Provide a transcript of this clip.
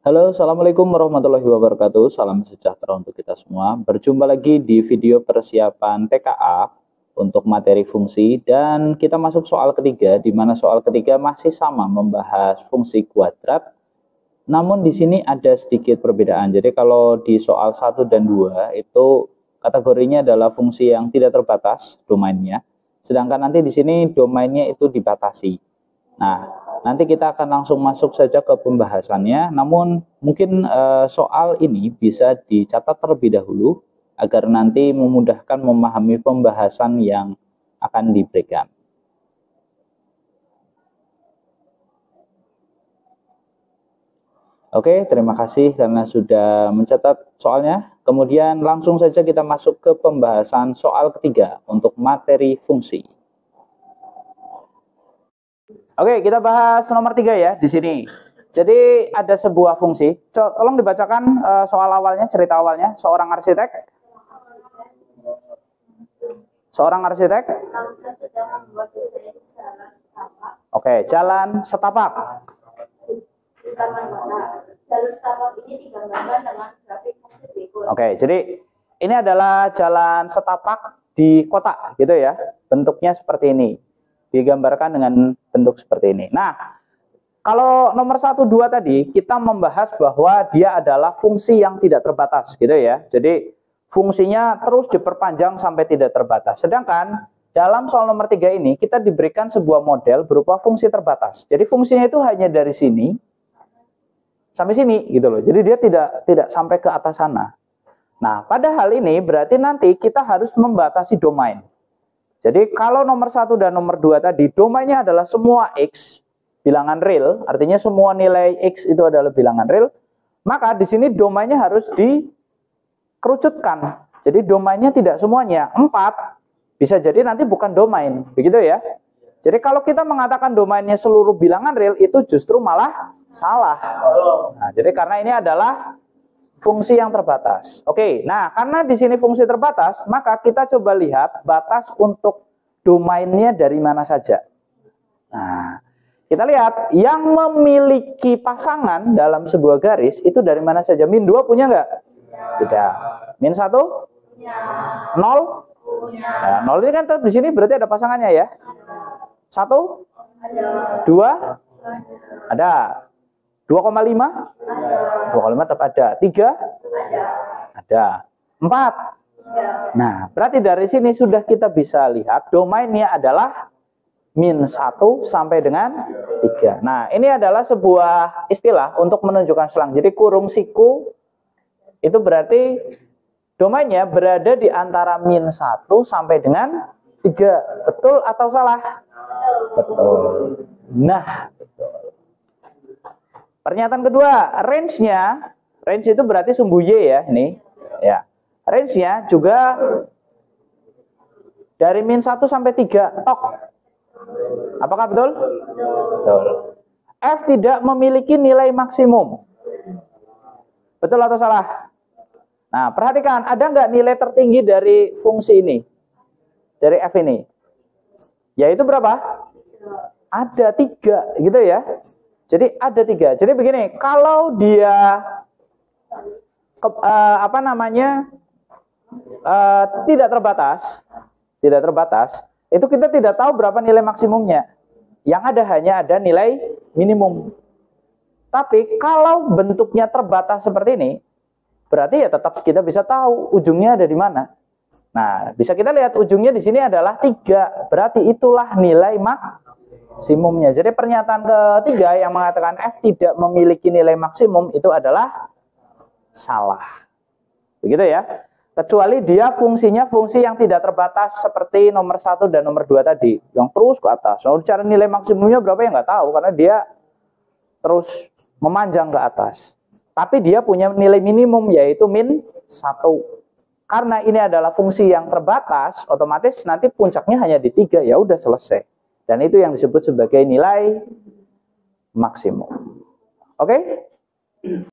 Halo, Assalamualaikum warahmatullahi wabarakatuh. Salam sejahtera untuk kita semua. Berjumpa lagi di video persiapan TKA untuk materi fungsi. Dan kita masuk soal ketiga, di mana soal ketiga masih sama membahas fungsi kuadrat. Namun di sini ada sedikit perbedaan. Jadi kalau di soal 1 dan 2 itu kategorinya adalah fungsi yang tidak terbatas domainnya. Sedangkan nanti di sini domainnya itu dibatasi. Nah, nanti kita akan langsung masuk saja ke pembahasannya. Namun mungkin soal ini bisa dicatat terlebih dahulu agar nanti memudahkan memahami pembahasan yang akan diberikan. Oke, terima kasih karena sudah mencatat soalnya. Kemudian langsung saja kita masuk ke pembahasan soal ketiga untuk materi fungsi. Oke, kita bahas nomor 3 ya di sini. Jadi ada sebuah fungsi. Tolong dibacakan soal awalnya, cerita awalnya. Seorang arsitek. Oke, jalan setapak. Jalur setapak ini digambarkan dengan grafik berikut. Oke, jadi ini adalah jalan setapak di kota, gitu ya. Bentuknya seperti ini. Digambarkan dengan bentuk seperti ini. Nah, kalau nomor 1, 2 tadi kita membahas bahwa dia adalah fungsi yang tidak terbatas, gitu ya. Jadi fungsinya terus diperpanjang sampai tidak terbatas. Sedangkan dalam soal nomor 3 ini kita diberikan sebuah model berupa fungsi terbatas. Jadi fungsinya itu hanya dari sini sampai sini, gitu loh. Jadi dia tidak sampai ke atas sana. Nah, pada hal ini berarti nanti kita harus membatasi domain. Jadi kalau nomor 1 dan nomor 2 tadi domainnya adalah semua X, bilangan real, artinya semua nilai X itu adalah bilangan real, maka di sini domainnya harus dikerucutkan. Jadi domainnya tidak semuanya, 4 bisa jadi nanti bukan domain, begitu ya. Jadi kalau kita mengatakan domainnya seluruh bilangan real itu justru malah salah. Nah, jadi karena ini adalah fungsi yang terbatas. Oke, nah karena di sini fungsi terbatas, maka kita coba lihat batas untuk domainnya dari mana saja. Nah, kita lihat yang memiliki pasangan dalam sebuah garis itu dari mana saja. Min 2 punya nggak? Tidak. Min 1? Punya. 0? Punya. Nah, 0 ini kan di sini berarti ada pasangannya ya? 1? Ada. 2? Ada. 2,5? 2,5 tetap ada. 3? Ada. 4? Nah, berarti dari sini sudah kita bisa lihat domainnya adalah min 1 sampai dengan 3. Nah, ini adalah sebuah istilah untuk menunjukkan selang. Jadi kurung siku itu berarti domainnya berada di antara min 1 sampai dengan 3. Betul atau salah? Betul. Nah, betul. Pernyataan kedua, range itu berarti sumbu Y ya, ini. Ya. Range-nya juga dari min 1 sampai 3 tok. Apakah betul? Betul. F tidak memiliki nilai maksimum. Betul atau salah? Nah, perhatikan, ada nggak nilai tertinggi dari fungsi ini? Dari F ini? Yaitu berapa? Ada 3, gitu ya. Jadi ada 3. Jadi begini, kalau dia tidak terbatas, itu kita tidak tahu berapa nilai maksimumnya. Yang ada hanya ada nilai minimum. Tapi kalau bentuknya terbatas seperti ini, berarti ya tetap kita bisa tahu ujungnya ada di mana. Nah, bisa kita lihat ujungnya di sini adalah 3. Berarti itulah nilai maksimumnya. Jadi pernyataan ketiga yang mengatakan F tidak memiliki nilai maksimum itu adalah salah. Begitu ya. Kecuali dia fungsinya fungsi yang tidak terbatas seperti nomor 1 dan nomor 2 tadi. Yang terus ke atas. Nah, cara nilai maksimumnya berapa ya nggak tahu. Karena dia terus memanjang ke atas. Tapi dia punya nilai minimum yaitu min 1. Karena ini adalah fungsi yang terbatas, otomatis nanti puncaknya hanya di 3. Ya udah selesai. Dan itu yang disebut sebagai nilai maksimum. Oke?